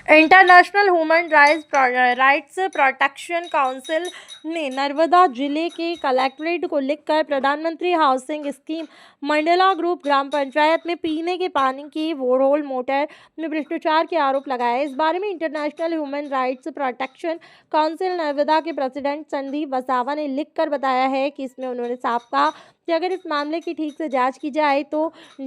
International human rights protection council ने नर्मदा जिले के कलेक्ट्रेट को लिखकर प्रधानमंत्री हाउसिंग स्कीम मंडला ग्रुप ग्राम पंचायत में पीने के पानी की बोरहोल मोटर में भ्रष्टाचार के आरोप लगाए। इस बारे में international human rights protection council Narmada के प्रेसिडेंट संदीप वसावा ने लिखकर बताया है कि इसमें उन्होंने साफ कहा कि अगर इस मामले की ठीक से जांच की जाए तो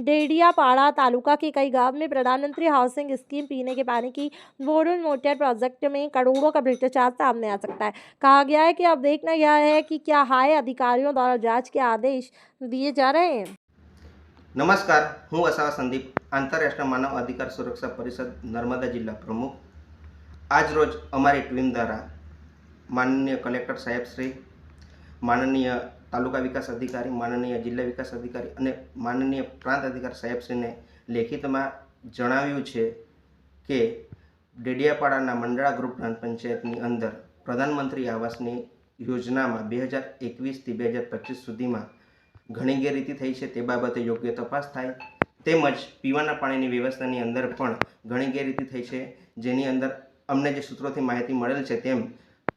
डेडियापाड़ा तालुका के कई गांव में प्रधानमंत्री हाउसिंग स्कीम पीने के पानी की बोरवेल मोटर प्रोजेक्ट में करोड़ों का भ्रष्टाचार सामने आ सकता है। कहा गया है कि अब देखना यह है कि क्या हाई अधिकारियों द्वारा जांच के आदेश दिए जा रहे हैं। नमस्कार, हूँ वसावा संदीप, आंतरराष्ट्रीय मानव अधिकार सुरक्षा परिषद नर्मदा जिला प्रमुख। आज रोज अमारी टीम द्वारा माननीय कलेक्टर साहेब श्री, माननीय तालुका विकास अधिकारी, माननीय जिला विकास अधिकारी અને માનનીય પ્રાંત અધિકારી સાહેબશ્રીને લેખિતમાં જણાવ્યું છે કે ડેડિયાપાડાના મંડળા ગ્રુપ ગ્રામ પંચાયતની અંદર પ્રધાનમંત્રી આવાસની યોજનામાં 2021થી 2025 સુધીમાં ઘણી ગેરરીતિ થઈ છે, તે બાબતે યોગ્ય તપાસ થાય, તેમજ પીવાના પાણીની વ્યવસ્થાની અંદર પણ ઘણી ગેરરીતિ થઈ છે, જેની અંદર અમને જે સૂત્રોથી માહિતી મળેલ છે તેમ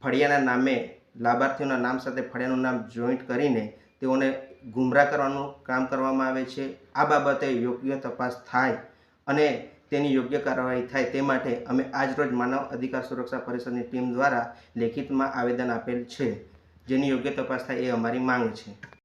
ફળિયાના નામે લાભાર્થીઓના નામ સાથે ફળિયાનું નામ જોઈન્ટ કરીને તેઓને ગુમરાહ કરવાનું કામ કરવામાં આવે છે। આ બાબતે યોગ્ય તપાસ થાય અને તેની યોગ્ય કાર્યવાહી થાય તે માટે અમે આજરોજ માનવ અધિકાર સુરક્ષા પરિષદની ટીમ દ્વારા લેખિતમાં આવેદન આપેલ છે, જેની યોગ્ય તપાસ થાય એ અમારી માંગ છે।